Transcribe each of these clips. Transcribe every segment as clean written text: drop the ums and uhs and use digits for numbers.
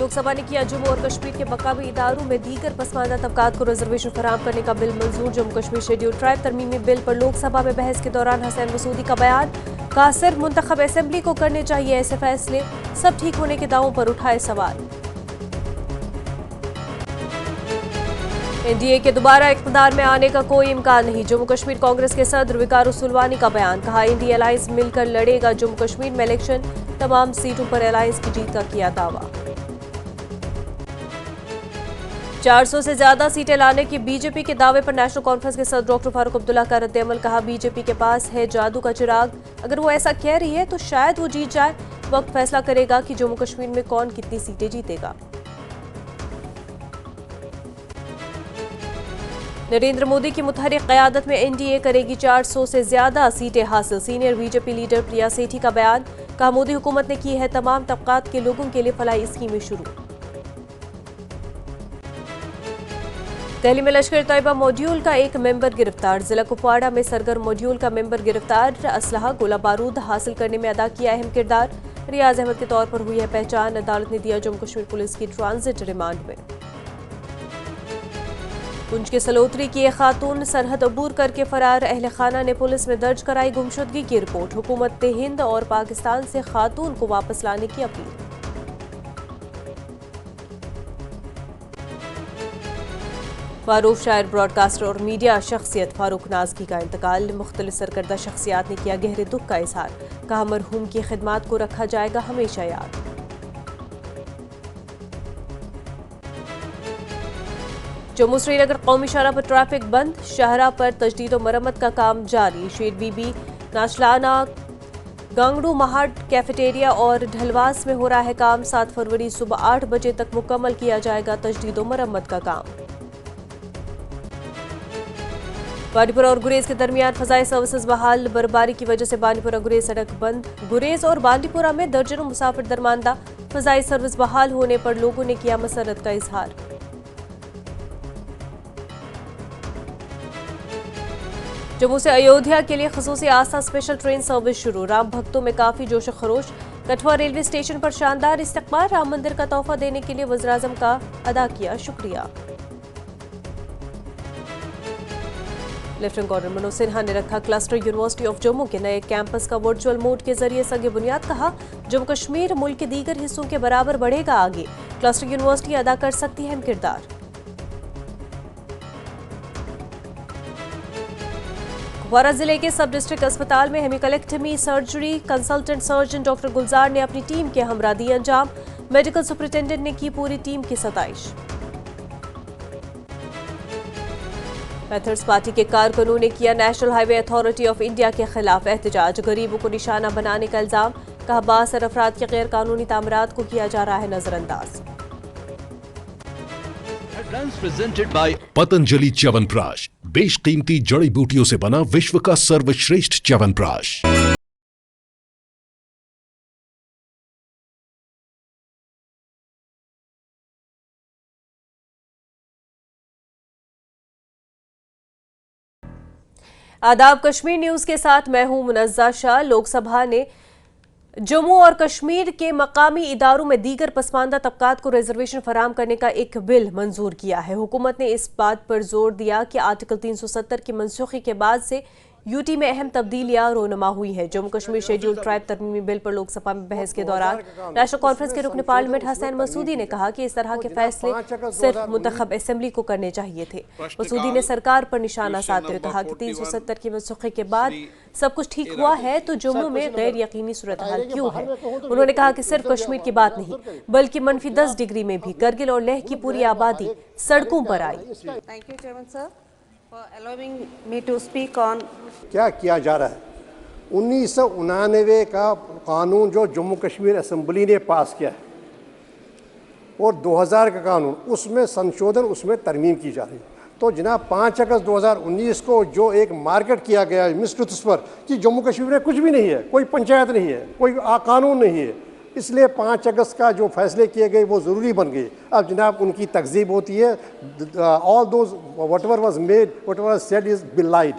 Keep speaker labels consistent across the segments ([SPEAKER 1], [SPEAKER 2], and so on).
[SPEAKER 1] लोकसभा ने किया जम्मू और कश्मीर के मकामी इदारों में दीगर पसमानदा तबकात को रिजर्वेशन फराहम करने का बिल मंजूर। जम्मू कश्मीर शेड्यूल ट्राइब तरमीमी बिल पर लोकसभा में बहस के दौरान हसैन मसूदी का बयान, कहा सिर्फ मुंतखब असेंबली को करने चाहिए ऐसे फैसले, सब ठीक होने के दावों पर उठाए सवाल। एनडीए के दोबारा इख्तियार में आने का कोई इम्कान नहीं। जम्मू कश्मीर कांग्रेस के सदर विकार सुलवानी का बयान, कहा एनडीए अलायंस मिलकर लड़ेगा जम्मू कश्मीर में इलेक्शन, तमाम सीटों पर अलायंस की जीत का किया दावा। 400 से ज्यादा सीटें लाने की बीजेपी के दावे पर नेशनल कॉन्फ्रेंस के सदर डॉक्टर फारूक अब्दुल्ला का रद्द-ए-अमल, कहा बीजेपी के पास है जादू का चिराग, अगर वो ऐसा कह रही है तो शायद वो जीत जाए, वक्त फैसला करेगा कि जम्मू कश्मीर में कौन कितनी सीटें जीतेगा। नरेंद्र मोदी की मुतहरिक क़यादत में एनडीए करेगी 400 से ज्यादा सीटें हासिल। सीनियर बीजेपी लीडर प्रिया सेठी का बयान, कहा मोदी हुकूमत ने की है तमाम तबकात के लोगों के लिए फलाही स्कीमें शुरू। दिल्ली में लश्कर तैयबा मॉड्यूल का एक मेंबर गिरफ्तार। जिला कुपवाड़ा में सरगर्म मॉड्यूल का मेंबर गिरफ्तार। असलहा गोला बारूद हासिल करने में अदा किया अहम किरदार। रियाज अहमद के तौर पर हुई है पहचान। अदालत ने दिया जम्मू कश्मीर पुलिस की ट्रांजिट रिमांड में। पुंछ के सलोत्री की एक खातून सरहद अबूर करके फरार। अहले खाना ने पुलिस में दर्ज कराई गुमशुदगी की रिपोर्ट। हुकूमत हिंद और पाकिस्तान से खातून को वापस लाने की अपील। फारूक शायर ब्रॉडकास्टर और मीडिया शख्सियत फारूक नाज़की का इंतकाल। मुख्तलिफ सरकर्दा शख्सियात ने किया गहरे दुख का इजहार, कहा मरहूम की खिदमात को रखा जाएगा हमेशा याद। जम्मू श्रीनगर कौमी शाहराह पर ट्रैफिक बंद। शाहराह पर तजदीद व मरम्मत का काम जारी। शेर बीबी, नाचलाना, गांगड़ू महाट कैफेटेरिया और ढलवास में हो रहा है काम। 7 फरवरी सुबह 8 बजे तक मुकम्मल किया जाएगा तजदीद व मरम्मत का काम। बानीपुरा और गुरेज के दरमियान फजाई सर्विसेज बहाल। बर्फबारी की वजह से बानीपुरा गुरेज सड़क बंद। गुरेज और बानीपुरा में दर्जनों मुसाफिर दरमानदा। फजाई सर्विस बहाल होने पर लोगों ने किया मसरत का इजहार। जम्मू से अयोध्या के लिए खसूसी आस्था स्पेशल ट्रेन सर्विस शुरू। राम भक्तों में काफी जोश खरोश। कठुआ रेलवे स्टेशन पर शानदार इस्तकबाल। राम मंदिर का तोहफा देने के लिए वज़ीर आज़म का अदा किया शुक्रिया। लेफ्टिनेंट गवर्नर मनोज सिन्हा ने रखा क्लस्टर यूनिवर्सिटी ऑफ जम्मू के नए कैंपस का वर्चुअल मोड के जरिए सगे बुनियाद। कहा जम्मू कश्मीर मुल्क के दीगर हिस्सों के बराबर बढ़ेगा आगे। क्लस्टर यूनिवर्सिटी अदा कर सकती है अहम किरदार। कुपवाड़ा जिले के सब डिस्ट्रिक्ट अस्पताल में हेमिकलेक्टमी सर्जरी कंसल्टेंट सर्जन डॉक्टर गुलजार ने अपनी टीम के हमरा दी अंजाम। मेडिकल सुपरिटेंडेंट ने की पूरी टीम की सताइश। पैंथर्स पार्टी के कारकुनों ने किया national highway authority of India के खिलाफ एहतजाज। गरीबों को निशाना बनाने का इल्जाम, कहा 62 अफराद के गैर कानूनी तामीरात को किया जा रहा है नजरअंदाज।
[SPEAKER 2] प्रेजेंटेड बाय पतंजलि च्यवनप्राश, बेशकीमती जड़ी बूटियों से बना विश्व का सर्वश्रेष्ठ च्यवनप्राश।
[SPEAKER 1] आदाब, कश्मीर न्यूज के साथ मैं हूं मुनज़्ज़ा शाह। लोकसभा ने जम्मू और कश्मीर के मकामी इदारों में दीगर पसमानदा तबकात को रिजर्वेशन फराहम करने का एक बिल मंजूर किया है। हुकूमत ने इस बात पर जोर दिया कि आर्टिकल 370 की मनसूखी के बाद से यूटी में अहम तब्दीलियां रोनमा हुई है। जम्मू कश्मीर शेड्यूल ट्राइब तरमीमी बिल पर लोकसभा में बहस के दौरान नेशनल कॉन्फ्रेंस के रुकन पार्लियामेंट हसैन मसूदी ने कहा कि इस तरह के फैसले सिर्फ मुंतखब असेंबली को करने चाहिए थे। मसूदी ने सरकार पर निशाना साधते हुए कहा कि 370 की मनसूखी के बाद सब कुछ ठीक हुआ है तो जम्मू में गैर यकीनी सूरत हाल क्यों है। उन्होंने कहा कि सिर्फ कश्मीर की बात नहीं बल्कि मनफी 10 डिग्री में भी करगिल और लेह की पूरी आबादी सड़कों पर आई।
[SPEAKER 3] क्या किया जा रहा है? 1999 का कानून जो जम्मू कश्मीर असेंबली ने पास किया है और 2000 का कानून, उसमें संशोधन, उसमें तरमीम की जा रही है। तो जनाब 5 अगस्त 2019 को जो एक मार्केट किया गया मिसट्रुथ्स पर कि जम्मू कश्मीर में कुछ भी नहीं है, कोई पंचायत नहीं है, कोई कानून नहीं है, इसलिए 5 अगस्त का जो फैसले किए गए वो ज़रूरी बन गए। अब जनाब उनकी तकज़ीब होती है, all those whatever was made, whatever was said is बिलाइड।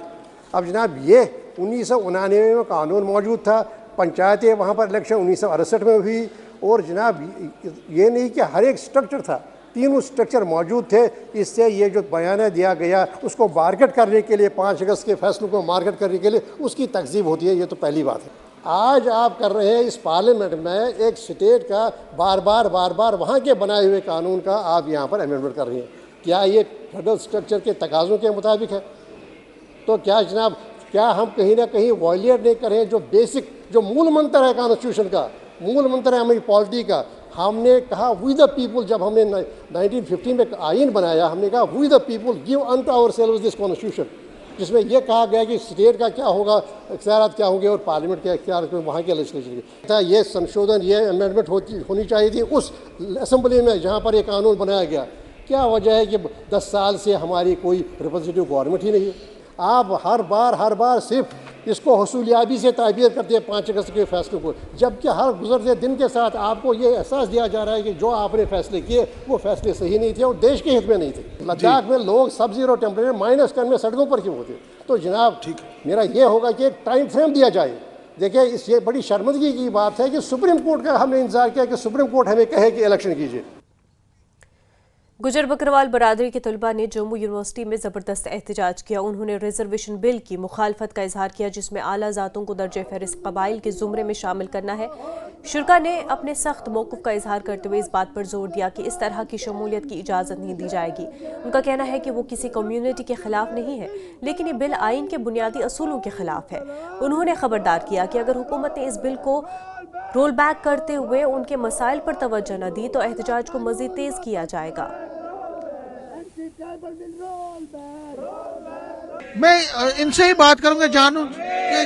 [SPEAKER 3] अब जनाब ये 1999 में कानून मौजूद था, पंचायतें वहाँ पर इलेक्शन 1968 में हुई और जनाब ये नहीं कि हर एक स्ट्रक्चर था, तीनों स्ट्रक्चर मौजूद थे। इससे ये जो बयान दिया गया उसको मार्केट करने के लिए, 5 अगस्त के फैसलों को मार्केट करने के लिए उसकी तकजीब होती है। ये तो पहली बात है। आज आप कर रहे हैं इस पार्लियामेंट में एक स्टेट का बार बार वहाँ के बनाए हुए कानून का आप यहाँ पर अमेंडमेंट कर रही हैं। क्या ये फेडरल स्ट्रक्चर के तकाज़ों के मुताबिक है? तो क्या जनाब, क्या हम कहीं ना कहीं वॉयलेट नहीं कर रहे हैं जो बेसिक, जो मूल मंत्र है कॉन्स्टिट्यूशन का, मूल मंत्र है हमारी पॉलिटी का? हमने कहा वी द पीपल, जब हमने 1950 में आइन बनाया, हमने कहा we the people give unto ourselves this constitution, जिसमें यह कहा गया कि स्टेट का क्या होगा, इख्तियारात क्या होंगे और पार्लियामेंट के इख्तियार वहाँ के लेजिस्लेचर के। ये संशोधन, ये अमेंडमेंट होनी चाहिए थी उस असम्बली में जहाँ पर ये कानून बनाया गया। क्या वजह है कि 10 साल से हमारी कोई रिप्रेजेंटेटिव गवर्नमेंट ही नहीं है? आप हर बार सिर्फ इसको हसूलियाबी से ताबीर करते हैं 5 अगस्त के फैसलों को, जबकि हर गुजरते दिन के साथ आपको ये एहसास दिया जा रहा है कि जो आपने फैसले किए वो फैसले सही नहीं थे और देश के हित में नहीं थे। लद्दाख में लोग सब-0 टेम्परेचर -10 में सड़कों पर क्यों होते? तो जनाब मेरा ये होगा कि एक टाइम फ्रेम दिया जाए। देखिए, ये बड़ी शर्मिंदगी की बात है कि सुप्रीम कोर्ट का हमने इंतजार किया कि सुप्रीम कोर्ट हमें कहे कि इलेक्शन कीजिए।
[SPEAKER 1] गुजर बकरवाल बरादरी के तलबा ने जम्मू यूनिवर्सिटी में ज़बरदस्त एहतजाज किया। उन्होंने रिजर्वेशन बिल की मुखालफत का इजहार किया, जिसमें आला ज़ातों को दर्जे फहरिस्त कबाइल के ज़ुमरे में शामिल करना है। शुरा ने अपने सख्त मौक़िफ़ का इजहार करते हुए इस बात पर जोर दिया कि इस तरह की शमूलियत की इजाज़त नहीं दी जाएगी। उनका कहना है कि वो किसी कम्यूनिटी के खिलाफ नहीं है, लेकिन ये बिल आइन के बुनियादी असूलों के खिलाफ है। उन्होंने खबरदार किया कि अगर हुकूमत ने इस बिल को रोल बैक करते हुए उनके मसाइल पर तवज्जो न दी तो एहतजाज को मज़ीद तेज़ किया जाएगा।
[SPEAKER 4] मैं इनसे ही बात करूंगा, जानूं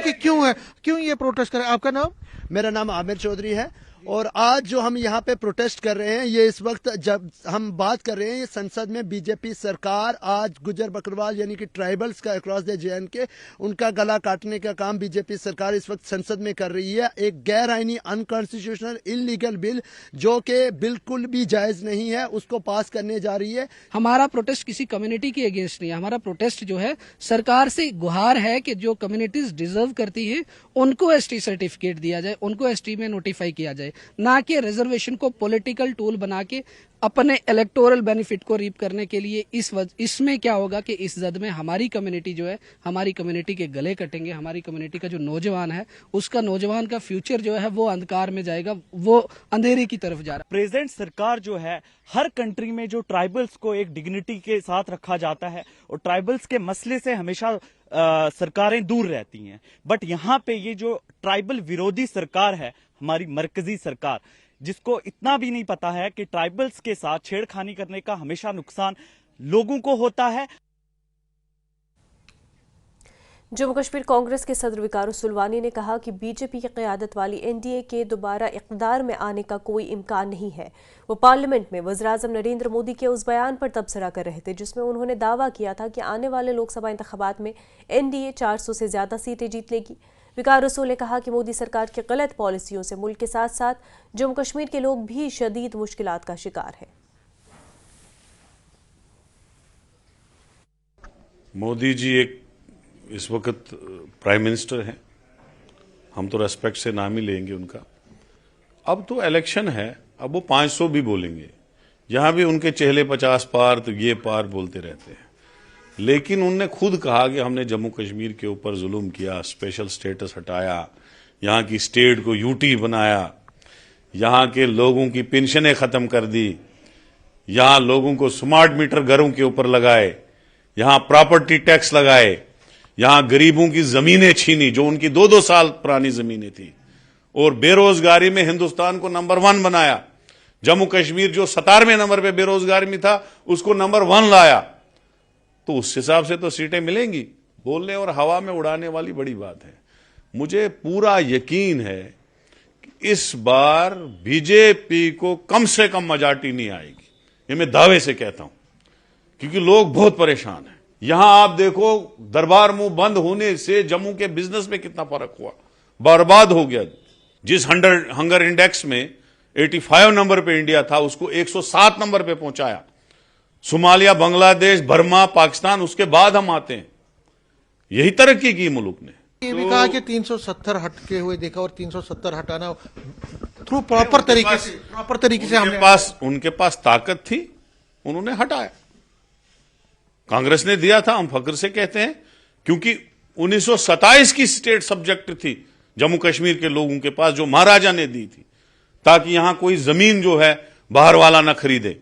[SPEAKER 4] कि क्यों ये प्रोटेस्ट करें। आपका नाम?
[SPEAKER 5] मेरा नाम आमिर चौधरी है और आज जो हम यहाँ पे प्रोटेस्ट कर रहे हैं, ये इस वक्त जब हम बात कर रहे हैं, ये संसद में बीजेपी सरकार आज गुजर बकरवाल यानी कि ट्राइबल्स का अक्रॉस द JNK उनका गला काटने का काम बीजेपी सरकार इस वक्त संसद में कर रही है। एक गैर आईनी, अनकॉन्स्टिट्यूशनल, इलीगल बिल जो कि बिल्कुल भी जायज नहीं है, उसको पास करने जा रही है।
[SPEAKER 6] हमारा प्रोटेस्ट किसी कम्युनिटी के अगेंस्ट नहीं है। हमारा प्रोटेस्ट जो है सरकार से गुहार है कि जो कम्युनिटीज डिजर्व करती हैं उनको ST सर्टिफिकेट दिया जाए, उनको ST में नोटिफाई किया जाए, ना कि रिजर्वेशन को पॉलिटिकल टूल बना के अपने इलेक्टोरल बेनिफिट को रीप करने के लिए। इसमें क्या होगा कि इस जद में हमारी कम्युनिटी जो है, हमारी कम्युनिटी के गले कटेंगे। हमारी कम्युनिटी का जो नौजवान है, उसका नौजवान का फ्यूचर जो है वो अंधकार में जाएगा, वो अंधेरे की तरफ जा रहा है।
[SPEAKER 7] प्रेजेंट सरकार जो है, हर कंट्री में जो ट्राइबल्स को एक डिग्निटी के साथ रखा जाता है और ट्राइबल्स के मसले से हमेशा सरकारें दूर रहती हैं। बट यहाँ पे ये जो ट्राइबल विरोधी सरकार है, हमारी मरकजी सरकार, जिसको इतना भी नहीं पता है कि ट्राइबल्स के साथ छेड़खानी करने का हमेशा नुकसान लोगों को होता है।
[SPEAKER 1] जम्मू कश्मीर कांग्रेस के सदर विकार सुलवानी ने कहा कि बीजेपी की क़यादत वाली NDA के दोबारा इक़्तिदार में आने का कोई इम्कान नहीं है। वो पार्लियामेंट में वज़ीर-ए-आज़म नरेंद्र मोदी के उस बयान पर तबसरा कर रहे थे जिसमें उन्होंने दावा किया था कि आने वाले लोकसभा इंतखाबात में NDA 400 से ज़्यादा सीटें जीत लेगी। विकार रसूल ने कहा कि मोदी सरकार की गलत पॉलिसियों से मुल्क के साथ साथ जम्मू कश्मीर के लोग भी शदीद मुश्किलात का शिकार हैं।
[SPEAKER 8] मोदी जी इस वक्त प्राइम मिनिस्टर हैं, हम तो रेस्पेक्ट से नाम ही लेंगे उनका। अब तो इलेक्शन है, अब वो 500 भी बोलेंगे, यहां भी उनके चेहरे 50 पार तो ये पार बोलते रहते हैं। लेकिन उनने खुद कहा कि हमने जम्मू कश्मीर के ऊपर जुल्म किया, स्पेशल स्टेटस हटाया, यहाँ की स्टेट को UT बनाया, यहाँ के लोगों की पेंशनें खत्म कर दी, यहाँ लोगों को स्मार्ट मीटर घरों के ऊपर लगाए, यहाँ प्रॉपर्टी टैक्स लगाए, यहाँ गरीबों की जमीनें छीनी जो उनकी 2-2 साल पुरानी जमीनें थी, और बेरोजगारी में हिंदुस्तान को नंबर 1 बनाया। जम्मू कश्मीर जो 17वें नंबर पे बेरोजगारी में था उसको नंबर 1 लाया। तो उस हिसाब से तो सीटें मिलेंगी। बोलने और हवा में उड़ाने वाली बड़ी बात है। मुझे पूरा यकीन है कि इस बार बीजेपी को कम से कम मेजॉरिटी नहीं आएगी, ये मैं दावे से कहता हूं, क्योंकि लोग बहुत परेशान हैं। यहां आप देखो, दरबार मुंह बंद होने से जम्मू के बिजनेस में कितना फर्क हुआ, बर्बाद हो गया। जिस हंगर इंडेक्स में 85 नंबर पे इंडिया था, उसको 107 नंबर पे पहुंचाया। सोमालिया, बांग्लादेश, बर्मा, पाकिस्तान, उसके बाद हम आते हैं। यही तरक्की की मुल्क ने।
[SPEAKER 4] ये भी कहा कि 370 हटके हुए देखा और 370 हटाना थ्रू प्रॉपर तरीके से
[SPEAKER 8] उनके पास ताकत थी, उन्होंने हटाया। कांग्रेस ने दिया था, हम फख्र से कहते हैं, क्योंकि 1927 की स्टेट सब्जेक्ट थी जम्मू कश्मीर के लोगों के पास, जो महाराजा ने दी थी, ताकि यहां कोई जमीन जो है बाहर वाला ना खरीदे,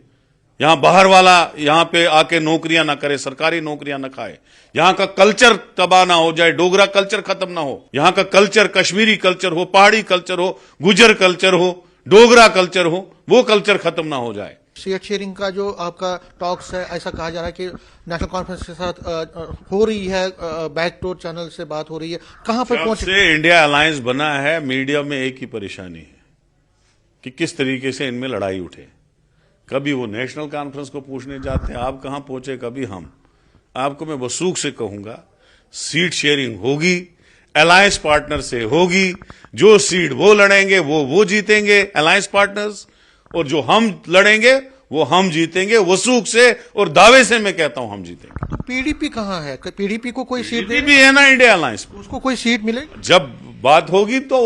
[SPEAKER 8] यहां बाहर वाला यहां पे आके नौकरियां ना करे, सरकारी नौकरियां ना खाए, यहां का कल्चर तबाह ना हो जाए, डोगरा कल्चर खत्म ना हो, यहां का कल्चर कश्मीरी कल्चर हो, पहाड़ी कल्चर हो, गुजर कल्चर हो, डोगरा कल्चर हो, वो कल्चर खत्म ना हो जाए।
[SPEAKER 4] सीट शेयरिंग का जो आपका टॉक्स है, ऐसा कहा जा रहा है कि नेशनल कॉन्फ्रेंस के साथ हो रही है, बैकडोर चैनल से बात हो रही है, कहां पर पहुंचे?
[SPEAKER 8] से इंडिया अलायंस बना है, मीडिया में एक ही परेशानी है कि किस तरीके से इनमें लड़ाई उठे। कभी वो नेशनल कॉन्फ्रेंस को पूछने जाते हैं, आप कहां पहुंचे, कभी हम। आपको मैं वसूख से कहूंगा, सीट शेयरिंग होगी, अलायंस पार्टनर से होगी, जो सीट वो लड़ेंगे वो जीतेंगे अलायंस पार्टनर्स, और जो हम लड़ेंगे वो हम जीतेंगे वसूख से, और दावे से मैं कहता हूं हम जीतेंगे।
[SPEAKER 4] तो पीडीपी कहां है? पीडीपी को कोई सीट
[SPEAKER 8] पीडीपी भी है ना इंडिया अलायंस,
[SPEAKER 4] उसको कोई सीट मिलेगी?
[SPEAKER 8] जब बात होगी तो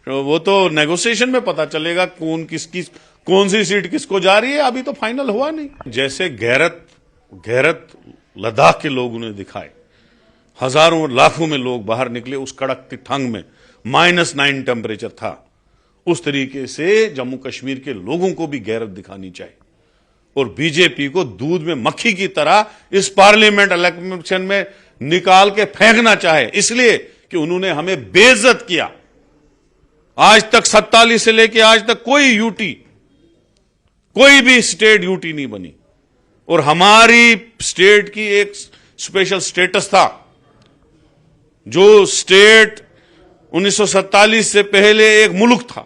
[SPEAKER 8] वो तो नेगोशिएशन में पता चलेगा कौन सी सीट किसको जा रही है, अभी तो फाइनल हुआ नहीं। जैसे गैरत लद्दाख के लोगों ने दिखाए, हजारों लाखों में लोग बाहर निकले उस कड़क की ठंड में, -9 टेम्परेचर था, उस तरीके से जम्मू कश्मीर के लोगों को भी गैरत दिखानी चाहिए। और बीजेपी को दूध में मक्खी की तरह इस पार्लियामेंट इलेक्शन में निकाल के फेंकना चाहे, इसलिए कि उन्होंने हमें बेइज्जत किया। आज तक 47 से लेकर आज तक कोई भी स्टेट यूटी नहीं बनी, और हमारी स्टेट की एक स्पेशल स्टेटस था। जो स्टेट 1947 से पहले एक मुल्क था,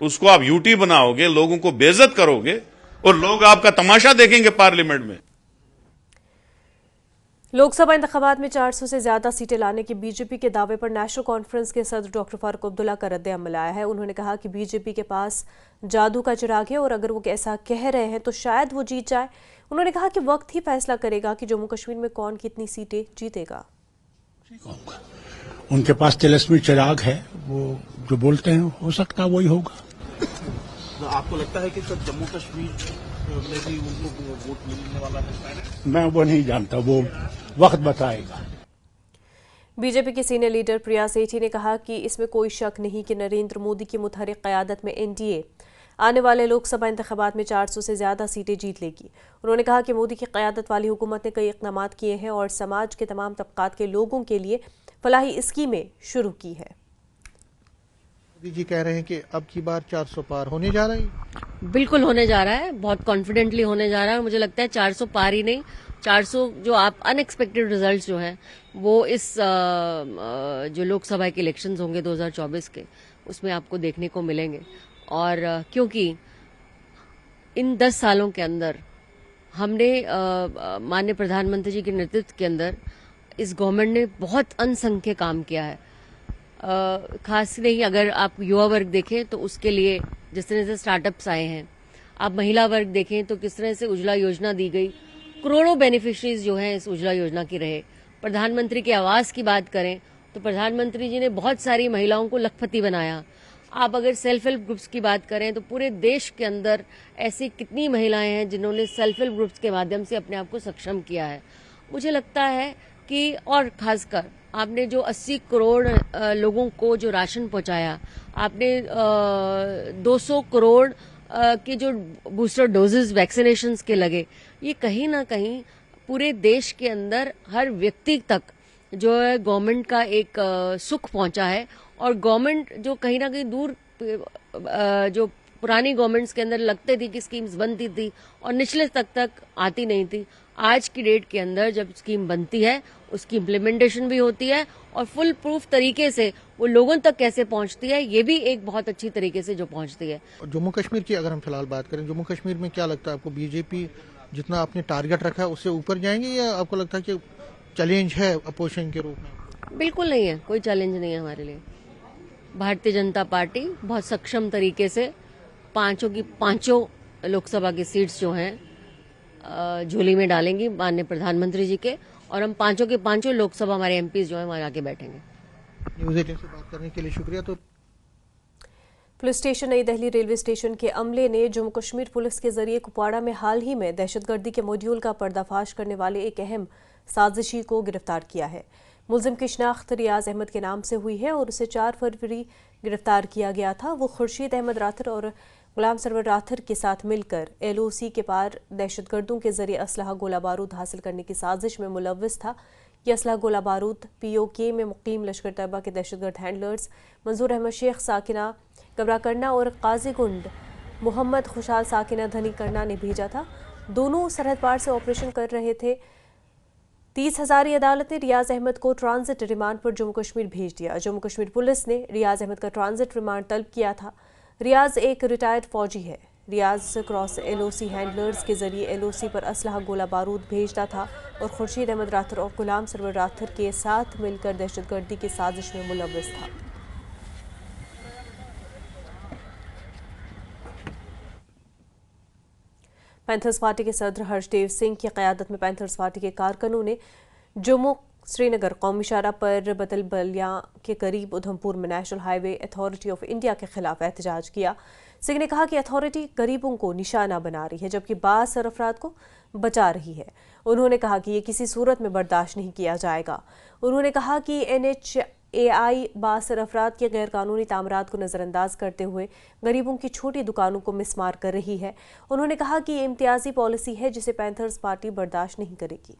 [SPEAKER 8] उसको आप यूटी बनाओगे, लोगों को बेइज्जत करोगे, और लोग आपका तमाशा देखेंगे पार्लियामेंट में।
[SPEAKER 1] लोकसभा इंतखाबात में 400 से ज्यादा सीटें लाने के बीजेपी के दावे पर नेशनल कॉन्फ्रेंस के सदर डॉक्टर फारूक अब्दुल्ला का रद्द अमल आया है। उन्होंने कहा कि बीजेपी के पास जादू का चिराग है और अगर वो ऐसा कह रहे हैं तो शायद वो जीत जाए। उन्होंने कहा कि वक्त ही फैसला करेगा कि जम्मू कश्मीर में कौन कितनी सीटें जीतेगा।
[SPEAKER 9] उनके पास तिलस्मी चिराग है, वो जो बोलते हैं हो सकता है वही होगा।
[SPEAKER 10] तो आपको लगता है कि जब जम्मू कश्मीर में भी उनको वोट मिलने वाला है?
[SPEAKER 9] मैं वो नहीं जानता, वो वक्त बताएगा।
[SPEAKER 1] बीजेपी के सीनियर लीडर प्रिया सेठी ने कहा कि इसमें कोई शक नहीं कि नरेंद्र मोदी की मुतहरिक क़यादत में एनडीए आने वाले लोकसभा इंतखाबात में 400 से ज्यादा सीटें जीत लेगी। उन्होंने कहा कि मोदी की क़यादत वाली हुकूमत ने कई इक़दामात किए हैं और समाज के तमाम तबकात के लोगों के लिए फलाही स्कीमें शुरू की है।
[SPEAKER 4] मोदी जी कह रहे हैं कि अब की बार 400 पार होने जा रहा है।
[SPEAKER 11] बिल्कुल होने जा रहा है, बहुत कॉन्फिडेंटली होने जा रहा है। मुझे लगता है 400 पार ही नहीं, 400 जो आप अनएक्सपेक्टेड रिजल्ट्स जो हैं वो इस जो लोकसभा के इलेक्शंस होंगे 2024 के, उसमें आपको देखने को मिलेंगे। और क्योंकि इन 10 सालों के अंदर हमने माननीय प्रधानमंत्री जी के नेतृत्व के अंदर इस गवर्नमेंट ने बहुत असंख्य काम किया है। खास नहीं, अगर आप युवा वर्ग देखें तो उसके लिए जिस तरह से स्टार्टअप्स आए हैं, आप महिला वर्ग देखें तो किस तरह से उज्ज्वला योजना दी गई, करोड़ों बेनिफिशरीज जो हैं इस उज्ज्वला योजना की रहे। प्रधानमंत्री के आवास की बात करें तो प्रधानमंत्री जी ने बहुत सारी महिलाओं को लखपति बनाया। आप अगर सेल्फ हेल्प ग्रुप्स की बात करें तो पूरे देश के अंदर ऐसी कितनी महिलाएं हैं जिन्होंने सेल्फ हेल्प ग्रुप्स के माध्यम से अपने आप को सक्षम किया है। मुझे लगता है कि, और खासकर आपने जो 80 करोड़ लोगों को जो राशन पहुंचाया, आपने 200 करोड़ के जो बूस्टर डोजेस वैक्सीनेशंस के लगे, ये कहीं ना कहीं पूरे देश के अंदर हर व्यक्ति तक जो है गवर्नमेंट का एक सुख पहुंचा है। और गवर्नमेंट जो कहीं ना कहीं दूर जो पुरानी गवर्नमेंट्स के अंदर लगते थी कि स्कीम्स बनती थी और निचले तक आती नहीं थी, आज की डेट के अंदर जब स्कीम बनती है उसकी इम्प्लीमेंटेशन भी होती है और फुल प्रूफ तरीके से वो लोगों तक कैसे पहुंचती है, ये भी एक बहुत अच्छी तरीके से जो पहुंचती है।
[SPEAKER 4] जम्मू कश्मीर की अगर हम फिलहाल बात करें, जम्मू कश्मीर में क्या लगता है आपको, बीजेपी जितना आपने टारगेट रखा है उससे ऊपर जाएंगे, या आपको लगता है कि चैलेंज है अपोजिशन के रूप में?
[SPEAKER 11] बिल्कुल नहीं है, कोई चैलेंज नहीं है हमारे लिए। भारतीय जनता पार्टी बहुत सक्षम तरीके से पांचों की पांचों लोकसभा की सीट्स जो हैं झोली में डालेंगी माननीय प्रधानमंत्री जी के, और हम पांचों के पांचों लोकसभा हमारे एमपीज जो है वहां आके बैठेंगे।
[SPEAKER 4] न्यूज़ 18 से बात करने के लिए शुक्रिया। तो
[SPEAKER 1] पुलिस स्टेशन नई दिल्ली रेलवे स्टेशन के अमले ने जम्मू कश्मीर पुलिस के जरिए कुपवाड़ा में हाल ही में दहशतगर्दी के मॉड्यूल का पर्दाफाश करने वाले एक अहम साजिशी को गिरफ्तार किया है। मुलजिम की शिनाख्त रियाज अहमद के नाम से हुई है और उसे 4 फरवरी गिरफ्तार किया गया था। वो खुर्शीद अहमद राथर और गुलाम सरवर राथर के साथ मिलकर LOC के पार दहशतगर्दों के जरिए असलहा गोला बारूद हासिल करने की साजिश में मुलव्वस था। यह असलहा गोला बारूद POK में मुकीम लश्कर तैयबा के दहशतगर्द हैंडलर्स मंजूर अहमद शेख साकिना गबरा करना और काजी गुंड मोहम्मद खुशाल साकिना धनी करना ने भेजा था। दोनों सरहद पार से ऑपरेशन कर रहे थे। 30 हजारी अदालत ने रियाज अहमद को ट्रांजिट रिमांड पर जम्मू कश्मीर भेज दिया। जम्मू कश्मीर पुलिस ने रियाज अहमद का ट्रांजिट रिमांड तलब किया था। रियाज एक रिटायर्ड फौजी है। रियाज क्रॉस LOC हैंडलर्स के जरिए LOC पर असलहा गोला बारूद भेजता था और खुर्शीद अहमद राथर और गुलाम सरवर राथर के साथ मिलकर दहशतगर्दी की साजिश में मुलव्वस था। पैंथर्स पार्टी के सदर हर्षदेव सिंह की क़यादत में पैंथर्स पार्टी के कारकुनों ने जम्मू श्रीनगर कौमी शाहरा पर बतल बलिया के करीब उधमपुर में national highway authority of India के खिलाफ एहतजाज किया। सिंह ने कहा कि अथॉरिटी गरीबों को निशाना बना रही है जबकि बासर अफराद को बचा रही है। उन्होंने कहा कि ये किसी सूरत में बर्दाश्त नहीं किया जाएगा। उन्होंने कहा कि NHAI बासर अफराद के गैर कानूनी तामरात को नज़रअंदाज करते हुए गरीबों की छोटी दुकानों को मिसमार कर रही है। उन्होंने कहा कि ये इम्तियाजी पॉलिसी है जिसे पैंथर्स पार्टी बर्दाश्त नहीं करेगी।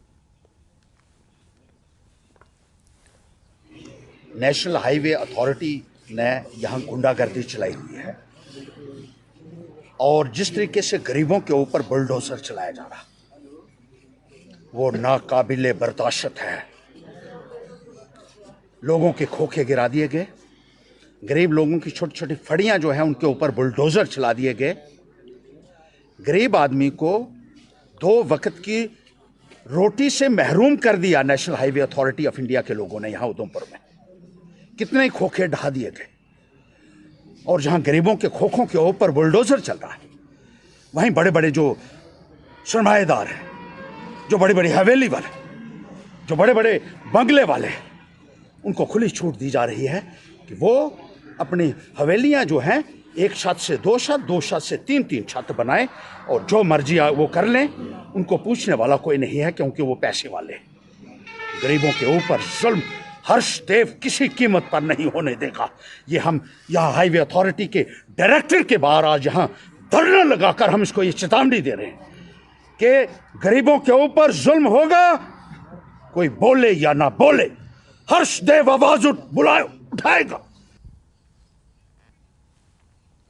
[SPEAKER 12] नेशनल हाईवे अथॉरिटी ने यहाँ गुंडागर्दी चलाई हुई है और जिस तरीके से गरीबों के ऊपर बुलडोजर चलाया जा रहा वो नाकाबिले बर्दाश्त है। लोगों के खोखे गिरा दिए गए, गरीब लोगों की छोटी छोटी फड़ियां जो है उनके ऊपर बुलडोजर चला दिए गए। गरीब आदमी को 2 वक्त की रोटी से महरूम कर दिया national highway authority of India के लोगों ने। यहाँ उधमपुर में कितने ही खोखे ढहा दिए गए और जहां गरीबों के खोखों के ऊपर बुलडोजर चल रहा है वहीं बड़े बड़े जो सरमाएदार हैं, जो बड़ी बड़ी हवेली वाले, जो बड़े बड़े बंगले वाले, उनको खुली छूट दी जा रही है कि वो अपनी हवेलियां जो हैं 1 छत से 2 छत, 2 छत से 3 छत बनाए और जो मर्जी वो कर लें। उनको पूछने वाला कोई नहीं है क्योंकि वो पैसे वाले। गरीबों के ऊपर जुल्म हर्षदेव किसी कीमत पर नहीं होने देगा। ये हम यहाँ हाईवे अथॉरिटी के डायरेक्टर के बाहर आज यहाँ धरना लगाकर हम इसको ये चेतावनी दे रहे हैं कि गरीबों के ऊपर जुल्म होगा, कोई बोले या ना बोले, हर्षदेव आवाज उठाएगा।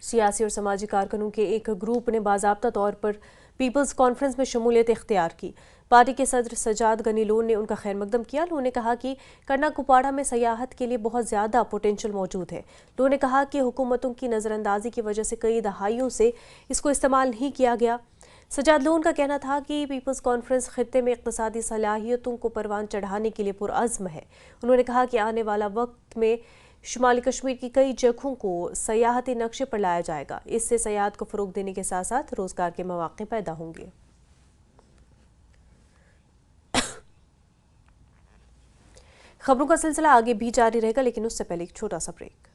[SPEAKER 1] सियासी और समाजी कारकुनों के एक ग्रुप ने बाज़ाब्ता तौर पर पीपल्स कॉन्फ्रेंस में शमूलियत इख्तियार की। पार्टी के सदर सजाद गनी लोन ने उनका खैर मकदम किया। लोन ने कहा कि करना कुपवाड़ा में सयाहत के लिए बहुत ज़्यादा पोटेंशियल मौजूद है। लोन ने कहा कि हुकूमतों की नज़रअंदाजी की वजह से कई दहाइयों से इसको इस्तेमाल नहीं किया गया। सजाद लोन का कहना था कि पीपल्स कॉन्फ्रेंस खित्ते में इक़्तिसादी सलाहियतों को परवान चढ़ाने के लिए पुरअज़्म है। उन्होंने कहा कि आने वाला वक्त में शुमाली कश्मीर की कई जगहों को सयाहती नक्शे पर लाया जाएगा। इससे सयाहत को फ़रोग़ देने के साथ साथ रोज़गार के मौक़े पैदा होंगे। खबरों का सिलसिला आगे भी जारी रहेगा, लेकिन उससे पहले एक छोटा सा ब्रेक।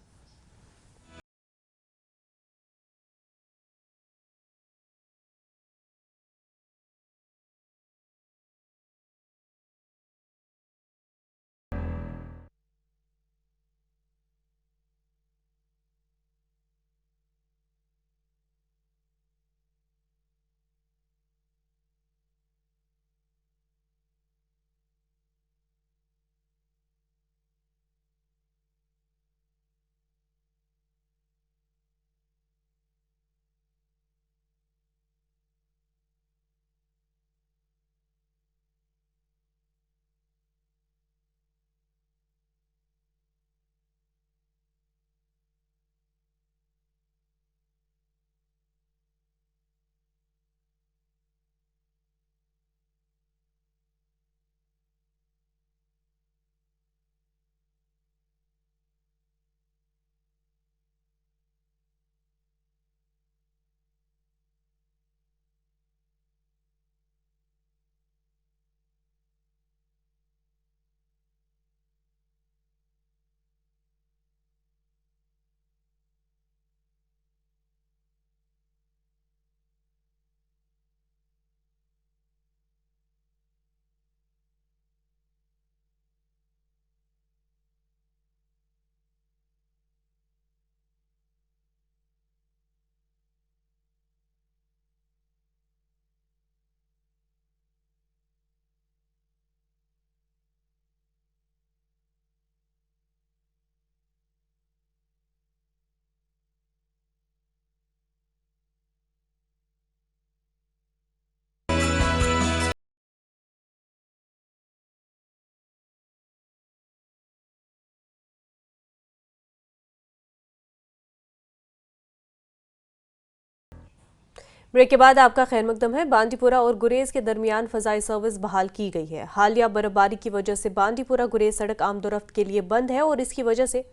[SPEAKER 1] ब्रेक के बाद आपका खैर मकदम है। बांदीपुरा और गुरेज के दरमियान फजाई सर्विस बहाल की गई है। हालिया बर्फबारी की वजह से बांदीपुरा गुरेज सड़क आमदोरफ्त के लिए बंद है और इसकी वजह से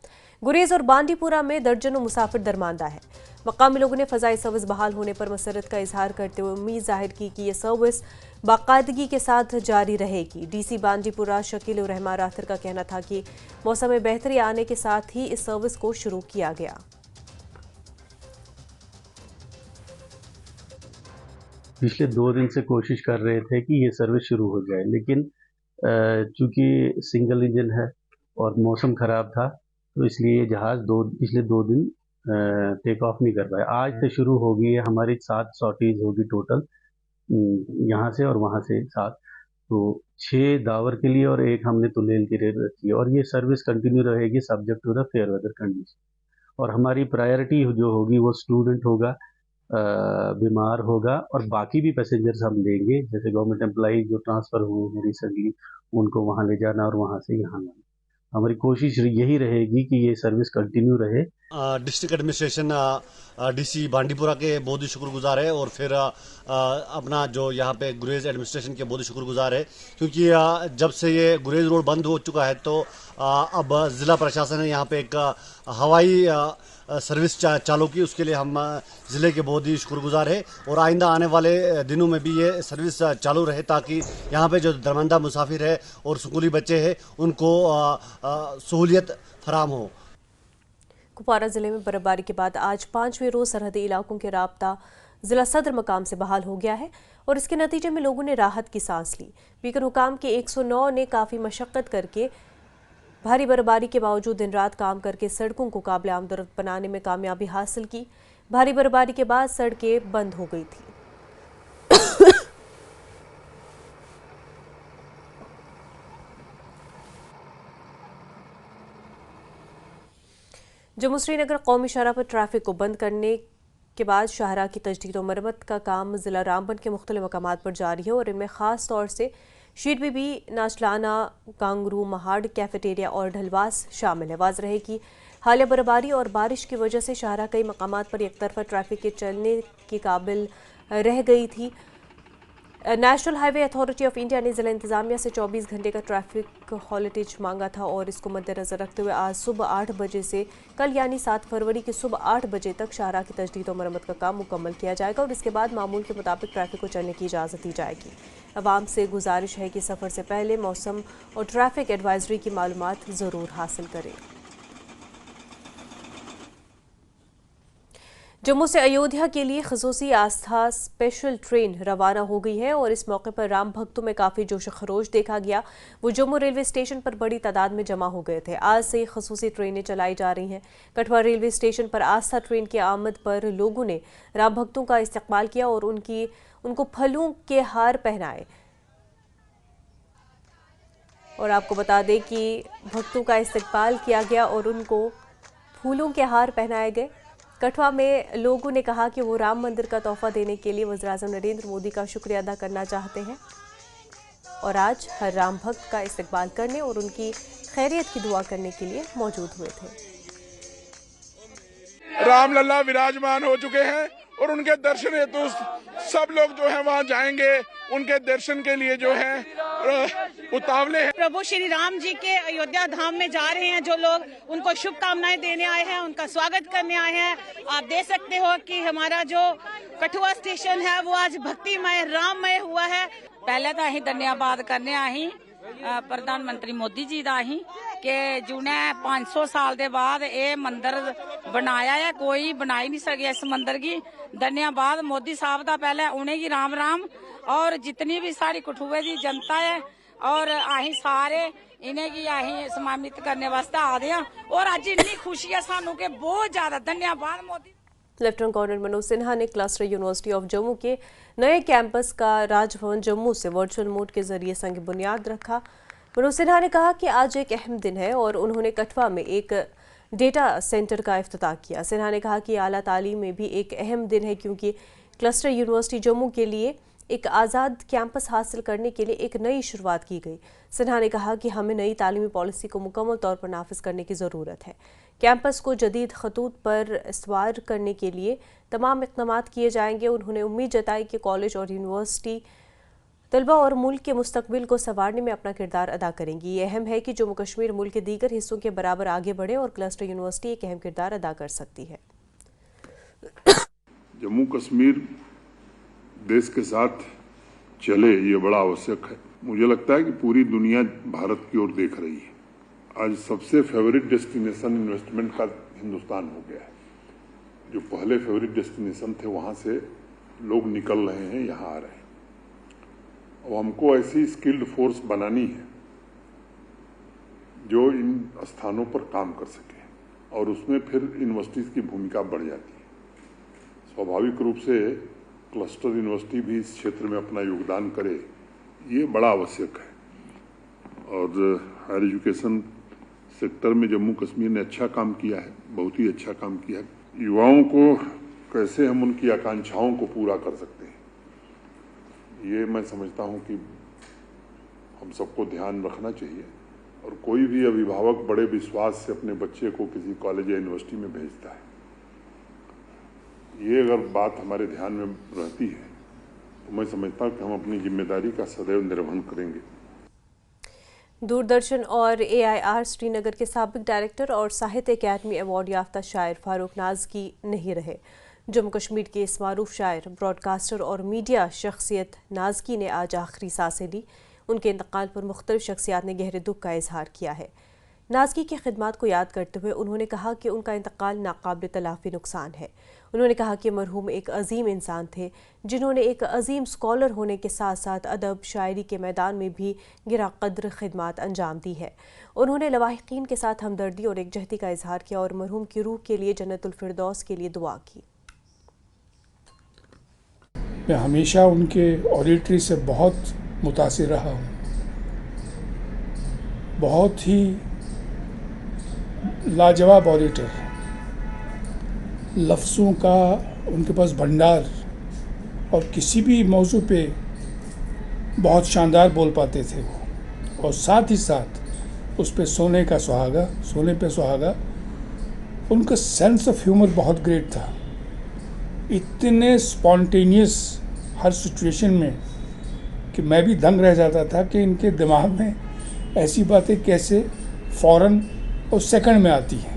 [SPEAKER 1] गुरेज और बांदीपुरा में दर्जनों मुसाफिर दरमांदा है। मकामी लोगों ने फजाई सर्विस बहाल होने पर मसरत का इजहार करते हुए उम्मीद जाहिर की कि ये सर्विस बाकायदगी के साथ जारी रहेगी। डीसी बांदीपुरा शकील उर रहमान राथिर का कहना था कि मौसम में बेहतरी आने के साथ ही इस सर्विस को शुरू किया गया।
[SPEAKER 13] पिछले 2 दिन से कोशिश कर रहे थे कि ये सर्विस शुरू हो जाए, लेकिन चूंकि सिंगल इंजन है और मौसम ख़राब था तो इसलिए जहाज़ पिछले 2 दिन टेक ऑफ नहीं कर पाए। आज से शुरू हो गई है। हमारी 7 सॉर्टीज़ होगी टोटल, यहाँ से और वहाँ से 7, तो 6 दावर के लिए और 1 हमने तुलेल के लिए रखी है और ये सर्विस कंटिन्यू रहेगी subject to the fair weather condition. और हमारी प्रायोरिटी जो होगी वो स्टूडेंट होगा, बीमार होगा और बाकी भी पैसेंजर्स हम लेंगे, जैसे गवर्नमेंट एम्प्लॉई जो ट्रांसफ़र हुए हैं रिसेंटली उनको वहाँ ले जाना और वहाँ से यहाँ लाना। हमारी कोशिश यही रहेगी कि ये सर्विस कंटिन्यू रहे।
[SPEAKER 14] डिस्ट्रिक्ट एडमिनिस्ट्रेशन डीसी बांडीपुरा के बहुत ही शुक्रगुजार है और फिर अपना जो यहाँ पे गुरेज एडमिनिस्ट्रेशन के बहुत ही शुक्रगुजार है, क्योंकि जब से ये गुरेज रोड बंद हो चुका है तो अब ज़िला प्रशासन ने यहाँ पे एक हवाई सर्विस चालू की। उसके लिए हम ज़िले के बहुत ही शुक्रगुजार है और आइंदा आने वाले दिनों में भी ये सर्विस चालू रहे ताकि यहाँ पे जो दरमंदा मुसाफिर है और स्कूली बच्चे हैं उनको सहूलियत फराम हो।
[SPEAKER 1] कुपवारा जिले में बर्फबारी के बाद आज 5वें रोज सरहदी इलाकों के राब्ता जिला सदर मकाम से बहाल हो गया है और इसके नतीजे में लोगों ने राहत की सांस ली। बीकर हुकाम के 109 ने काफ़ी मशक्क़त करके भारी बर्फबारी के बावजूद दिन रात काम करके सड़कों को काबिल आमदरफ्त बनाने में कामयाबी हासिल की। भारी बर्फबारी के बाद सड़कें बंद हो गई थी। जम्मू श्रीनगर कौमी शाहराह पर ट्रैफिक को बंद करने के बाद शाहराह की तजदीद और मरम्मत का काम जिला रामबन के मुख्तलिफ मकामात पर जारी है और इनमें खास तौर से शीर बीबी, नाचलाना, कांगरू, महाड़, कैफेटेरिया और ढलवास शामिल है। वाज़ रहे कि हालिया बर्फबारी और बारिश की वजह से शाहराह कई मकामात पर एक तरफा ट्रैफिक के चलने के काबिल रह गई थी। National highway authority of India ने जिला इंतजामिया से 24 घंटे का ट्रैफिक हॉलिडेज मांगा था और इसको मद्देनजर रखते हुए आज सुबह 8 बजे से कल यानी 7 फरवरी की सुबह 8 बजे तक शाहराह की तजदीद और मरम्मत का काम मुकम्मल किया जाएगा और इसके बाद मामूल के मुताबिक ट्रैफिक को चलने की इजाज़त दी जाएगी। अवाम से गुजारिश है कि सफ़र से पहले मौसम और ट्रैफिक एडवाइजरी की मालूमात ज़रूर हासिल करें। जम्मू से अयोध्या के लिए खसूसी आस्था स्पेशल ट्रेन रवाना हो गई है और इस मौके पर राम भक्तों में काफ़ी जोश खरोश देखा गया। वो जम्मू रेलवे स्टेशन पर बड़ी तादाद में जमा हो गए थे। आज से खसूसी ट्रेनें चलाई जा रही हैं। कठुआ रेलवे स्टेशन पर आस्था ट्रेन की आमद पर लोगों ने राम भक्तों का इस्तकबाल किया और उनको फलों के हार पहनाए। और आपको बता दें कि भक्तों का इस्तकबाल किया गया और उनको फूलों के हार पहनाए गए। कठुआ में लोगों ने कहा कि वो राम मंदिर का तोहफा देने के लिए वज़ीर-ए-आज़म नरेंद्र मोदी का शुक्रिया अदा करना चाहते हैं और आज हर राम भक्त का इस्तकबाल करने और उनकी खैरियत की दुआ करने के लिए मौजूद हुए थे।
[SPEAKER 15] राम लल्ला विराजमान हो चुके हैं और उनके दर्शन हेतु सब लोग जो है वहाँ जाएंगे। उनके दर्शन के लिए जो है उतावले हैं।
[SPEAKER 16] प्रभु श्री राम जी के अयोध्या धाम में जा रहे हैं जो लोग, उनको शुभकामनाएं देने आए हैं, उनका स्वागत करने आए हैं। आप देख सकते हो कि हमारा जो कठुआ स्टेशन है वो आज भक्तिमय राममय हुआ है।
[SPEAKER 17] पहले तो अं धन्यवाद करने अं प्रधानमंत्री मोदी जी का अं कि जिन्हें 500 साल के बाद ये मंदिर बनाया है, कोई बना ही नहीं सके इस मंदिर की। धन्यवाद मोदी साहब का पहले उन्हें की राम राम। और जितनी भी सारी कठुए की जनता है और अं सारे इन्हें की अं सम्मानित करने वास्ते आ रहे हैं और अज इतनी खुशी है सानू के बहुत ज्यादा धन्यवाद मोदी।
[SPEAKER 1] लेफ्टिनेंट कर्नल मनोज सिन्हा ने क्लस्टर यूनिवर्सिटी ऑफ जम्मू के नए कैंपस का राजभवन जम्मू से वर्चुअल मोड के जरिए संग बुनियाद रखा। मनोज सिन्हा ने कहा कि आज एक अहम दिन है और उन्होंने कठुआ में एक डेटा सेंटर का इफ्तिताह किया। सिन्हा ने कहा कि आला तालीम में भी एक अहम दिन है क्योंकि क्लस्टर यूनिवर्सिटी जम्मू के लिए एक आज़ाद कैंपस हासिल करने के लिए एक नई शुरुआत की गई। सिन्हा ने कहा कि हमें नई तालीमी पॉलिसी को मुकम्मल तौर पर नाफिज करने की ज़रूरत है। कैंपस को जदीद खतूत पर इस्तवार करने के लिए तमाम इक़दाम किए जाएंगे। उन्होंने उम्मीद जताई कि कॉलेज और यूनिवर्सिटी तलबा और मुल्क के मुस्तकबिल को संवारने में अपना किरदार अदा करेंगी। ये अहम है कि जम्मू कश्मीर मुल्क के दीगर हिस्सों के बराबर आगे बढ़े और क्लस्टर यूनिवर्सिटी एक अहम किरदार अदा कर सकती है।
[SPEAKER 18] जम्मू कश्मीर देश के साथ चले, ये बड़ा आवश्यक है। मुझे लगता है कि पूरी दुनिया भारत की ओर देख रही है। आज सबसे फेवरेट डेस्टिनेशन इन्वेस्टमेंट का हिंदुस्तान हो गया है। जो पहले फेवरेट डेस्टिनेशन थे वहां से लोग निकल रहे हैं, यहाँ आ रहे हैं। अब हमको ऐसी स्किल्ड फोर्स बनानी है जो इन स्थानों पर काम कर सके और उसमें फिर यूनिवर्सिटीज की भूमिका बढ़ जाती है। स्वाभाविक रूप से क्लस्टर यूनिवर्सिटी भी इस क्षेत्र में अपना योगदान करे, ये बड़ा आवश्यक है। और हायर एजुकेशन सेक्टर में जम्मू कश्मीर ने अच्छा काम किया है, बहुत ही अच्छा काम किया है। युवाओं को कैसे हम उनकी आकांक्षाओं को पूरा कर सकते हैं, ये मैं समझता हूं कि हम सबको ध्यान रखना चाहिए। और कोई भी अभिभावक बड़े विश्वास से अपने बच्चे को किसी कॉलेज या यूनिवर्सिटी में भेजता है, ये अगर बात हमारे ध्यान में रहती है तो मैं समझता हूं कि हम अपनी जिम्मेदारी का सदैव निर्वहन करेंगे।
[SPEAKER 1] दूरदर्शन और AIR श्रीनगर के साबिक डायरेक्टर और साहित्य अकादमी अवार्ड याफ्ता शायर फारूक नाज़की नहीं रहे। जम्मू कश्मीर के इस मारूफ शायर, ब्रॉडकास्टर और मीडिया शख्सियत नाज़की ने आज आखिरी सांसें ली। उनके इंतकाल पर मुख्तलिफ शख्सियात ने गहरे दुख का इजहार किया है। नाज़की की खिदमत को याद करते हुए उन्होंने कहा कि उनका इंतकाल नाकाबिल तलाफी नुकसान है। उन्होंने कहा कि मरहूम एक अजीम इंसान थे जिन्होंने एक अजीम स्कॉलर होने के साथ साथ अदब शायरी के मैदान में भी गिरा कद्र खिदमत अंजाम दी है। उन्होंने लवाहिकीन के साथ हमदर्दी और एकजहती का इजहार किया और मरहूम की रूह के लिए जन्नतुल फिरदौस के लिए दुआ की।
[SPEAKER 9] मैं हमेशा उनके ऑडिटरी से बहुत मुतासिर रहा हूँ। बहुत ही लाजवाब ऑडिटर, लफ्ज़ों का उनके पास भंडार और किसी भी मौजू पे बहुत शानदार बोल पाते थे वो। और साथ ही साथ उस पे सोने पे सुहागा। उनका सेंस ऑफ ह्यूमर बहुत ग्रेट था। इतने स्पॉन्टेनियस हर सिचुएशन में कि मैं भी दंग रह जाता था कि इनके दिमाग में ऐसी बातें कैसे फ़ौरन और सेकंड में आती हैं।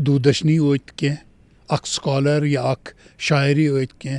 [SPEAKER 9] दूरदर्शनी ओत कह, अख स्कॉलर या अख शायरी ओत कह,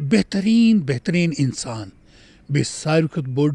[SPEAKER 9] बेहतरीन इंसान। बे सारी खुद बोड़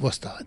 [SPEAKER 9] वस्ताद।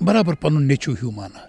[SPEAKER 9] बराबर पन नेचू हिू माना।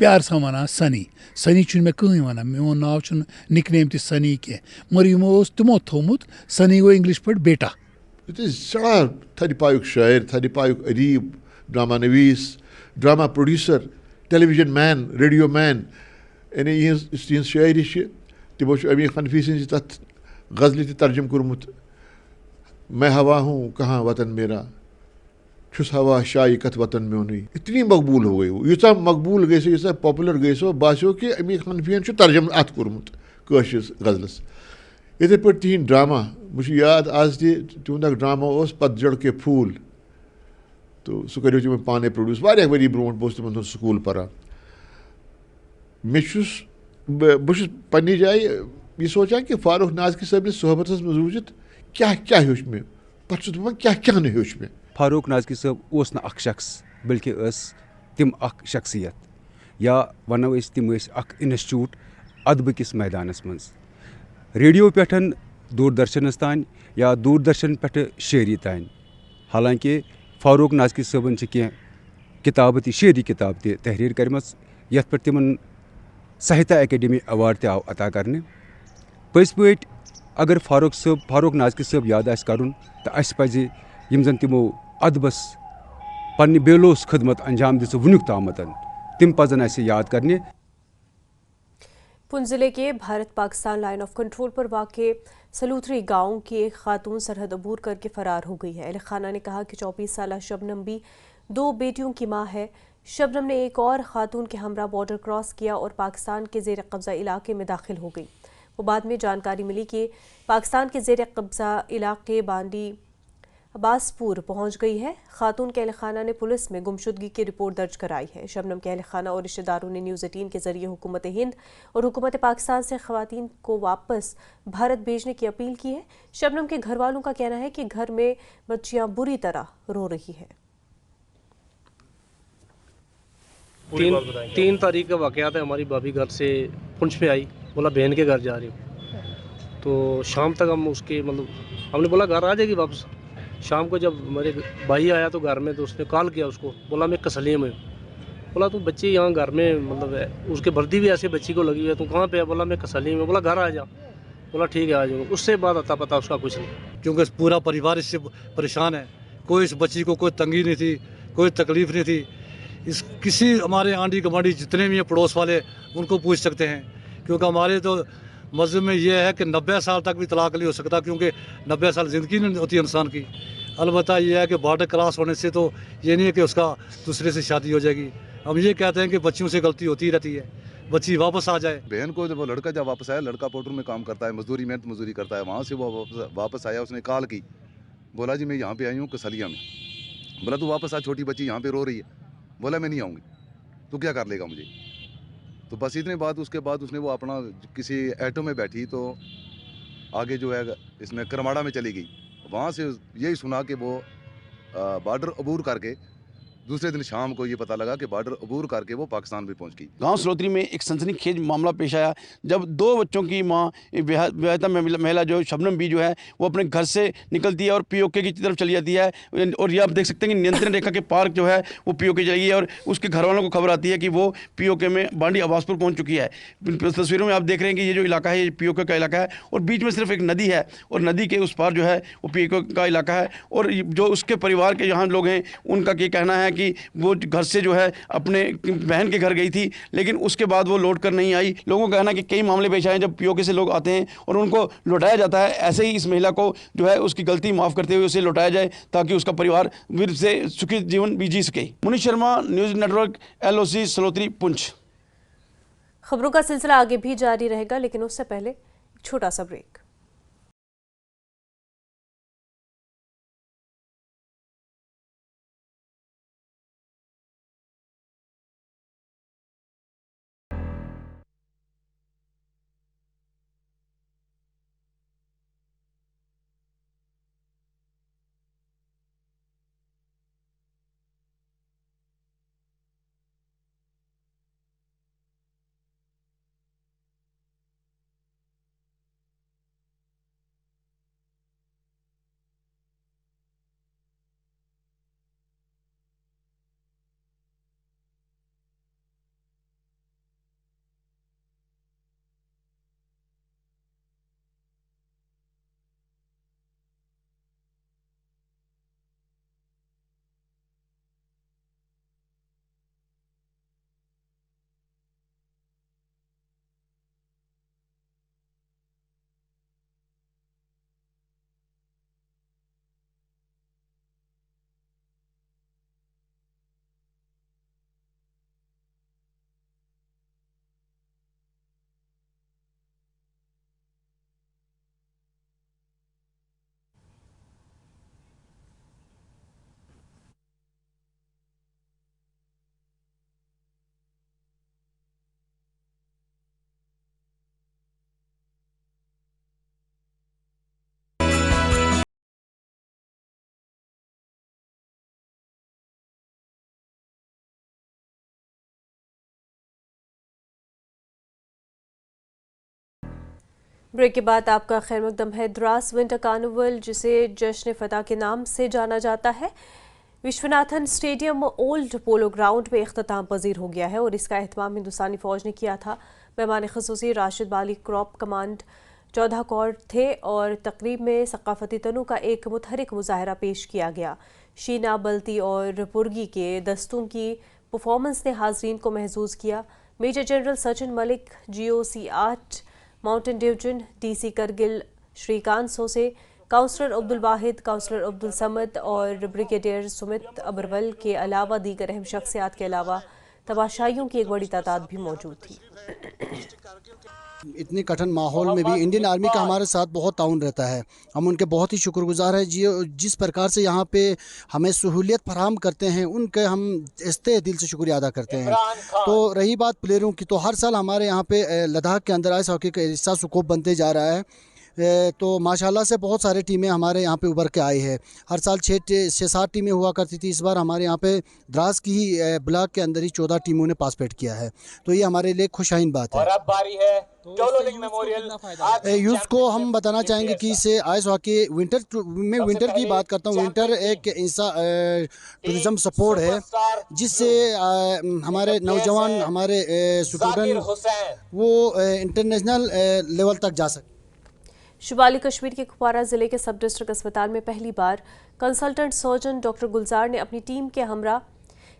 [SPEAKER 9] प्यार सा वनान सनी चुन मे कहीं वनान, मोन नाव चुन निकनेम ति सनी कह, मगर यमो तिमो थोमुत सनी गो इंग्लिश पे बेटा।
[SPEAKER 19] सड़ा थदिपायुक शायर, थदिपायुक अदीब, ड्रामा नवीस, drama producer, television man, radio man. यानी यह शायरी तमो अमीर हनफी सज तथ गजल तर्जुम कोर्मुत, मैं हवा हूँ कहाँ वतन मेरा, छुस हवा शाही कथ वतन में होनी। इतनी मकबूल हो गई वो, यूसा मकबूल गई यूसा पॉपुलर गई सो बासो कि अमीर हनफियन तर्जुम अत कोर्मुत कशिस गजलस। इथे पे तीन ड्रामा मुझे याद आज तुंद ड्रामा पतझड़ के फूल, तो सह करो तुम पाने प्रोड्यूस वारिया वरी ब्रोट बस तुम स्कूल परान। बहुत पन्नी जाए यह सोचान कि फारूक नाज़की साहब ने सोहबत में रूजित क्या क्या हेच मे पे दपान क्या क्या न हेच मे।
[SPEAKER 20] फारूक नाज़की साहब उस अख शख्स बल्कि तिम अख शख्सियत, या वनो तिम अख इंस्टीट्यूट अदब किस मैदानस मज, रेडियो पे दूरदर्शनस तान या दूरदर्शन पे शेरी तान। हालांकि फारूक नाज़की साहबन कह किताब शेरी किताब तहरीर करम यथ पे तिमन साहित्य अकेडमी अवार्ड ते आव अता करने। पज पे अगर फारूक नाज़की साहब याद आस करुन तो अस पज यम जन तिमो अदबस पन्ने बेलोस खदमत अंजाम दिस वुनुक तामतन तिम पजन अस याद करने।
[SPEAKER 1] पुंछ जिले के Bharat Pakistan line of control पर वाक़े सलूथरी गांव की एक खातून सरहद अबूर करके फरार हो गई है। अहल खाना ने कहा कि 24 साला शबनम भी 2 बेटियों की मां है। शबनम ने एक और खातून के हमरा बॉर्डर क्रॉस किया और पाकिस्तान के ज़ेर कब्ज़ा इलाके में दाखिल हो गई। वो बाद में जानकारी मिली कि पाकिस्तान के ज़ेर कब्ज़ा इलाके बांडी अब्बासपुर पहुंच गई है। खातून के अहल खाना ने पुलिस में गुमशुदगी की रिपोर्ट दर्ज कराई है। शबनम के अहल खाना और रिश्तेदारों ने न्यूज़ 18 के जरिए हुकूमत हिंद और हुकूमत पाकिस्तान से खवातीन को वापस भारत भेजने की अपील की है। शबनम के घर वालों का कहना है कि घर में बच्चियां बुरी तरह रो रही है।
[SPEAKER 21] 3 तारीख का वाक़यात है। हमारी भाभी घर से पुंछ में आई, बोला बहन के घर जा रही हूँ। तो शाम तक हम उसके हमने बोला घर आ जाएगी वापस। शाम को जब मेरे भाई आया तो घर में, तो उसने कॉल किया उसको, बोला मैं कसलिया में हूँ। बोला तू बच्ची यहाँ घर में उसके वर्दी भी ऐसे बच्ची को लगी हुई है, तू कहाँ पे है? बोला मैं कसलिया में। बोला घर आ जा। बोला ठीक है आ जाऊँगा। उससे बाद अता पता उसका कुछ नहीं,
[SPEAKER 22] क्योंकि पूरा परिवार इससे परेशान है। कोई इस बच्ची को कोई तंगी नहीं थी, कोई तकलीफ नहीं थी। किसी हमारे आंटी गवांडी जितने भी हैं पड़ोस वाले, उनको पूछ सकते हैं, क्योंकि हमारे तो मज़हब में यह है कि 90 साल तक भी तलाक नहीं हो सकता, क्योंकि 90 साल ज़िंदगी नहीं होती इंसान की। अलबत्ता यह है कि बॉर्डर क्रॉस होने से तो ये नहीं है कि उसका दूसरे से शादी हो जाएगी। हम ये कहते हैं कि बच्चियों से गलती होती रहती है, बच्ची वापस आ जाए।
[SPEAKER 23] बहन को जब वो लड़का जब वापस आया, लड़का पोर्टर में काम करता है, मेहनत मजदूरी करता है, वहाँ से वो वापस आया, उसने कॉल की, बोला जी मैं यहाँ पे आई हूँ कसलिया में। बोला तू वापस आ, छोटी बच्ची यहाँ पे रो रही है। बोला मैं नहीं आऊँगी, तू क्या कर लेगा मुझे? तो बस इतने बात। उसके बाद उसने वो अपना किसी ऑटो में बैठी, तो आगे जो है इसमें करमाड़ा में चली गई। वहाँ से यही सुना कि वो बॉर्डर अबूर करके दूसरे दिन शाम को ये पता लगा कि बॉर्डर अबूर करके वो पाकिस्तान भी पहुंच गई।
[SPEAKER 24] गांव सलोत्री में एक सनसनीखेज मामला पेश आया, जब 2 बच्चों की मां विवाहिता महिला जो शबनम बी जो है वो अपने घर से निकलती है और पीओके की तरफ चली जाती है। और ये आप देख सकते हैं कि नियंत्रण रेखा के पार जो है वो पीओके चली गई है और उसके घर वालों को खबर आती है कि वो पीओके में बांडी अब्बासपुर पहुँच चुकी है। तस्वीरों में आप देख रहे हैं कि ये जो इलाका है ये पीओके का इलाका है और बीच में सिर्फ एक नदी है और नदी के उस पार जो है वो पीओके का इलाका है। और जो उसके परिवार के यहाँ लोग हैं उनका ये कहना है कि वो घर से जो है अपने बहन के घर गई थी, लेकिन उसके बाद वो लौट कर नहीं आई। लोगों का कहना है कि कई मामले पेश आए जब पीओके से लोग आते हैं और उनको लौटाया जाता है। ऐसे ही इस महिला को जो है उसकी गलती माफ़ करते हुए उसे लौटाया जाए ताकि उसका परिवार फिर से सुखी जीवन भी जी सके। Munish Sharma, news network, LOC, Salotri, Poonch.
[SPEAKER 1] खबरों का सिलसिला आगे भी जारी रहेगा, लेकिन उससे पहले एक छोटा सा ब्रेक। ब्रेक के बाद आपका खैर मकदम है। द्रास विंटर कार्निवल, जिसे जश्न फतह के नाम से जाना जाता है, Vishwanathan stadium old polo ground में इख्तिताम पजीर हो गया है और इसका एहतमाम हिंदुस्तानी फ़ौज ने किया था। मेहमान ख़ुसूसी राशिद बाली क्रॉप कमांड 14 कॉर्ड थे और तकरीब में सकाफती तनु का एक मुतहरिक मुजाहरा पेश किया गया। शीना, बल्ती और पुरगी के दस्तों की परफॉर्मेंस ने हाजरीन को महजूज किया। Major general Sachin Malik, GOC 8 mountain division, DC Kargil Shrikant Sose, councillor Abdul Wahid, councillor Abdul Samad और ब्रिगेडियर सुमित अबरवल के अलावा दीगर अहम शख्सियात के अलावा तमाशाइयों की एक बड़ी तादाद भी मौजूद थी।
[SPEAKER 2] इतनी कठिन माहौल में भी इंडियन आर्मी का हमारे साथ बहुत ताउन रहता है। हम उनके बहुत ही शुक्रगुजार हैं जिस प्रकार से यहाँ पे हमें सहूलियत फराहम करते हैं, उनके हम इस्ते दिल से शुक्रिया अदा करते हैं। तो रही बात प्लेयरों की, तो हर साल हमारे यहाँ पे लद्दाख के अंदर आइस हॉकी का हिस्सा स्कोप बनते जा रहा है। तो माशाल्लाह से बहुत सारे टीमें हमारे यहाँ पे उभर के आई है। हर साल 6-7 टीमें हुआ करती थी। इस बार हमारे यहाँ पे द्रास की ही ब्लॉक के अंदर ही 14 टीमों ने पार्टिसिपेट किया है, तो ये हमारे लिए खुशाइन बात है। और अब बारी है यूथ को हम बताना चाहेंगे कि इसे आइस हॉकी विंटर की बात करता हूँ। विंटर एक टूरिज्म सपोर्ट है जिससे हमारे नौजवान, हमारे स्टूडेंट वो इंटरनेशनल लेवल तक जा सके।
[SPEAKER 1] शुमाली कश्मीर के कुपवारा जिले के सब डिस्ट्रिक्ट अस्पताल में पहली बार कंसल्टेंट सर्जन डॉक्टर गुलजार ने अपनी टीम के हमरा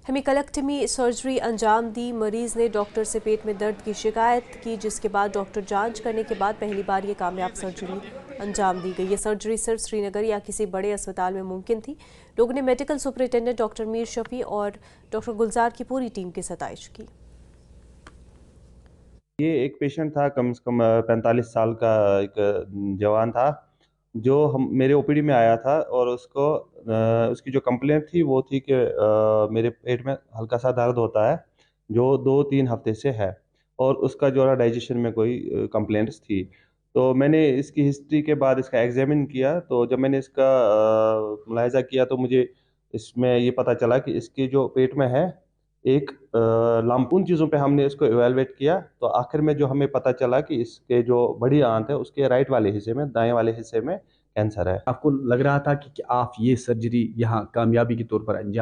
[SPEAKER 1] हेमिकलेक्टमी सर्जरी अंजाम दी। मरीज ने डॉक्टर से पेट में दर्द की शिकायत की, जिसके बाद डॉक्टर जांच करने के बाद पहली बार ये कामयाब सर्जरी अंजाम दी गई। ये सर्जरी सिर्फ श्रीनगर या किसी बड़े अस्पताल में मुमकिन थी। लोगों ने medical superintendent doctor Mir Shafi और डॉक्टर गुलजार की पूरी टीम की सताइश की।
[SPEAKER 3] ये एक पेशेंट था, कम से कम 45 साल का एक जवान था, जो मेरे ओपीडी में आया था और उसकी जो कंप्लेंट थी वो थी कि मेरे पेट में हल्का सा दर्द होता है जो 2-3 हफ्ते से है, और उसका जो है डाइजेशन में कोई कंप्लेंट्स थी। तो मैंने इसकी हिस्ट्री के बाद इसका एग्जामिन किया, तो जब मैंने इसका मुलाहिजा किया तो मुझे इसमें ये पता चला कि इसके जो पेट में है एक लंप। उन चीज़ों पे हमने इसको इवेलुएट किया, तो आखिर में जो हमें पता चला कि इसके जो बड़ी आंत है उसके राइट वाले हिस्से में, दाएं वाले हिस्से में कैंसर है।
[SPEAKER 5] आपको लग रहा था कि आप ये सर्जरी यहाँ कामयाबी के तौर पर अंजाम